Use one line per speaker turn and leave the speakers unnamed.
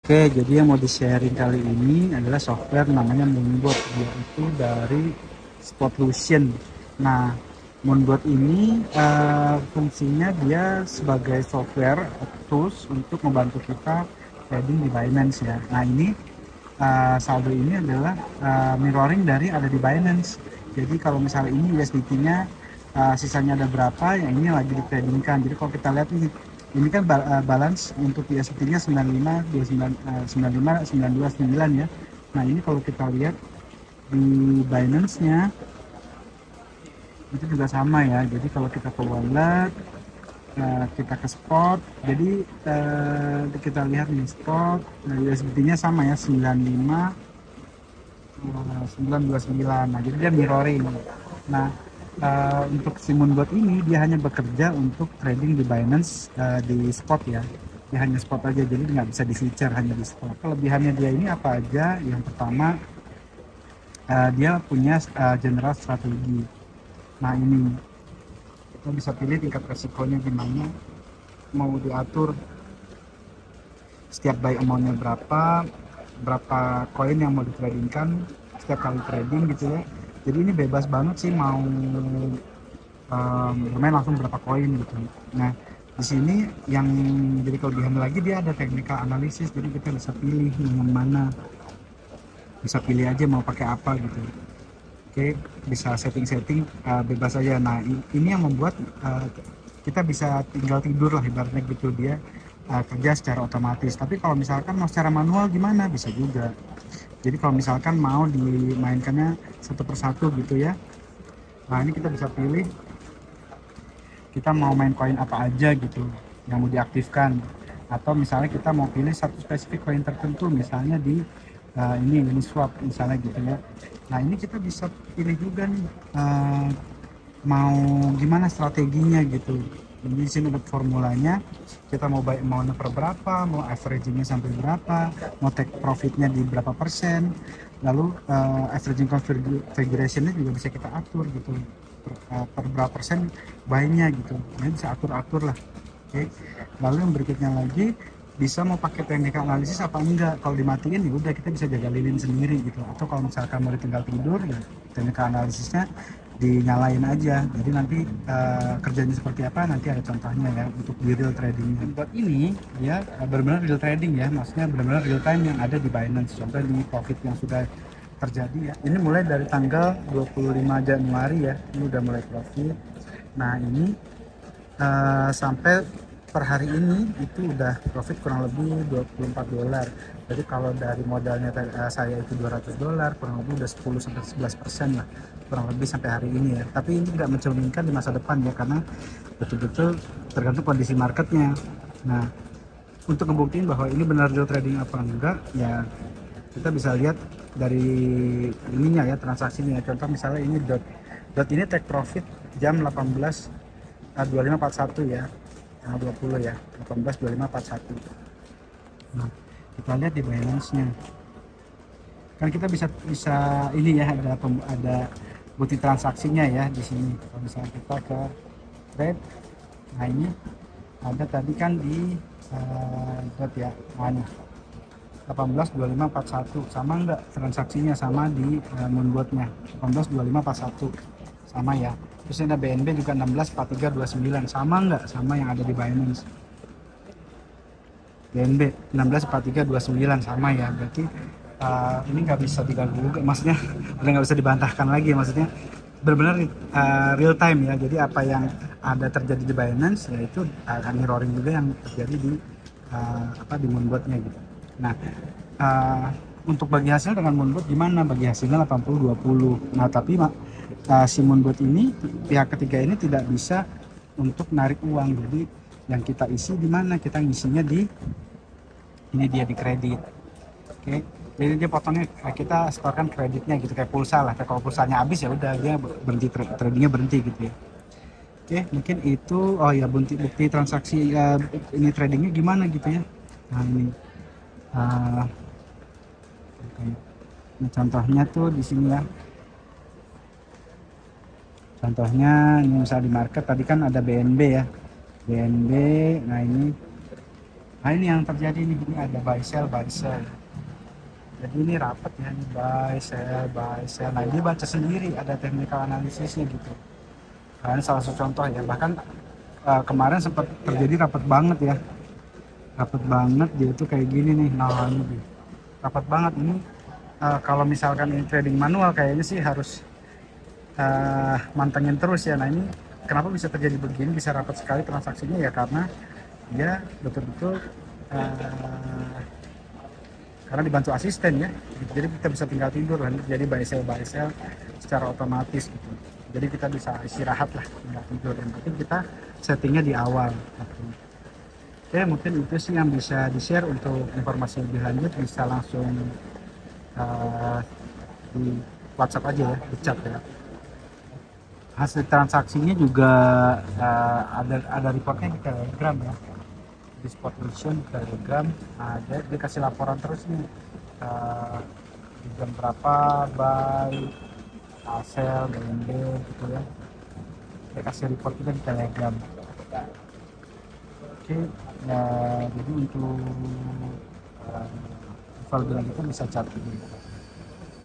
Oke, jadi yang mau di-sharing kali ini adalah software namanya Moonbot, yaitu dari Spotlution. Nah, Moonbot ini fungsinya dia sebagai software tools untuk membantu kita trading di Binance ya. Nah, ini saldo ini adalah mirroring dari ada di Binance. Jadi kalau misalnya ini USDT-nya sisanya ada berapa, yang ini lagi ditradingkan. Jadi kalau kita lihat ini kan balance untuk USDT-nya 95, 29, 95, 929 ya. Nah ini kalau kita lihat di Binance-nya itu juga sama ya. Jadi kalau kita ke wallet, kita ke spot, jadi kita lihat nih spot, USDT-nya sama ya 95, 929. Nah jadi dia mirroring. Nah untuk si Moonbot ini dia hanya bekerja untuk trading di Binance di spot ya. Dia hanya spot aja, jadi nggak bisa di future, hanya di spot. Kelebihannya dia ini apa aja? Yang pertama dia punya general strategi. Nah ini kita bisa pilih tingkat resikonya gimana, mau diatur setiap buy amount-nya berapa koin yang mau ditradingkan setiap kali trading gitu ya. Jadi ini bebas banget sih mau bermain langsung berapa koin gitu. Nah di sini yang jadi kelebihan lagi, dia ada technical analysis, jadi kita bisa pilih yang mana, bisa pilih aja mau pakai apa gitu. Oke, bisa setting bebas aja. Nah ini yang membuat kita bisa tinggal tidur lah ibaratnya gitu, dia kerja secara otomatis. Tapi kalau misalkan mau secara manual gimana, bisa juga. Jadi kalau misalkan mau dimainkannya satu persatu gitu ya, nah ini kita bisa pilih kita mau main koin apa aja gitu yang mau diaktifkan, atau misalnya kita mau pilih satu spesifik koin tertentu, misalnya di ini swap misalnya gitu ya. Nah ini kita bisa pilih juga nih mau gimana strateginya gitu. Jadi di sini ada formulanya, kita mau buy amount-nya per berapa, mau averagingnya sampai berapa, mau take profitnya di berapa persen, lalu averaging configuration-nya juga bisa kita atur gitu, per berapa persen buy-nya gitu. Ini bisa atur-atur lah. Oke. Lalu yang berikutnya lagi, bisa mau pakai technical analysis apa enggak. Kalau dimatiin ya udah kita bisa jaga lilin sendiri gitu, atau kalau misalkan mau tinggal tidur ya technical analisisnya dinyalain aja. Jadi nanti kerjanya seperti apa nanti ada contohnya ya untuk di real tradingnya. Buat ini ya benar-benar real trading ya, maksudnya benar-benar real time yang ada di Binance. Contoh di profit yang sudah terjadi ya, ini mulai dari tanggal 25 Januari ya, ini udah mulai profit. Nah ini sampai per hari ini itu udah profit kurang lebih $24. Jadi kalau dari modalnya saya itu $200, kurang lebih udah 10-11% lah kurang lebih sampai hari ini ya. Tapi ini nggak mencerminkan di masa depan ya, karena betul-betul tergantung kondisi marketnya. Nah untuk ngebuktiin bahwa ini benar real trading apa enggak ya, kita bisa lihat dari ininya ya, transaksinya. Contoh misalnya ini dot ini take profit jam 18.2541 ya, tanggal 20 ya, 18.2541. Nah kita lihat di Binance-nya kan kita bisa ini ya, ada bukti transaksinya ya di sini. Kalau misalnya kita ke trade, nah ini ada tadi kan di dot ya, mana 18.2541 sama enggak transaksinya, sama di Moonbot-nya 18.2541 sama ya. Terus ada BNB juga 16.4329 sama enggak sama yang ada di Binance. BNB 16.4329 sama ya, berarti ini nggak bisa diganggu juga, maksudnya udah nggak bisa dibantahkan lagi, maksudnya benar-benar real time ya. Jadi apa yang ada terjadi di Binance yaitu akan mirroring juga yang terjadi di Moonbot-nya gitu. Nah untuk bagi hasil dengan Moonbot gimana? Bagi hasilnya 80-20. Nah tapi si Moonbot ini, pihak ketiga ini tidak bisa untuk narik uang. Jadi yang kita isi di mana? Kita ngisinya di ini, dia di kredit. Oke. Jadi dia potongnya, kita setorkan kreditnya gitu, kayak pulsa lah. Kalau pulsanya habis ya udah dia berhenti, tradingnya berhenti gitu ya. Oke, mungkin itu bukti transaksi ini tradingnya gimana gitu ya. Nah ini nah, contohnya tuh di sini ya. Contohnya ini misalnya di market tadi kan ada BNB ya, BNB. Nah Nah ini yang terjadi nih, ini ada buy sell buy sell. Jadi ini rapat ya, ini buy sell buy sell. Nah ini baca sendiri, ada technical analisisnya gitu. Nah, ini salah satu contoh ya. Bahkan kemarin sempat terjadi rapat banget ya, rapat banget dia tuh kayak gini nih. Nah ini rapat banget ini. Kalau misalkan ini trading manual kayaknya sih harus mantengin terus ya. Nah ini kenapa bisa terjadi begini, bisa rapat sekali transaksinya ya, karena dia betul-betul karena dibantu asisten ya, jadi kita bisa tinggal tidur kan, jadi buy sell secara otomatis gitu. Jadi kita bisa istirahat lah, tinggal tidur. Yang penting kita settingnya di awal gitu. Oke, mungkin itu sih yang bisa di share. Untuk informasi lebih lanjut bisa langsung di WhatsApp aja ya, di chat ya. Hasil transaksinya juga ada reportnya di Telegram ya, di spot position di Telegram. Nah, dia kasih laporan terus nih, di jam berapa buy, sell, BNB gitu ya. Dia kasih report kita di Telegram. Oke, ya, jadi untuk info lebih lanjutnya bisa chat dulu.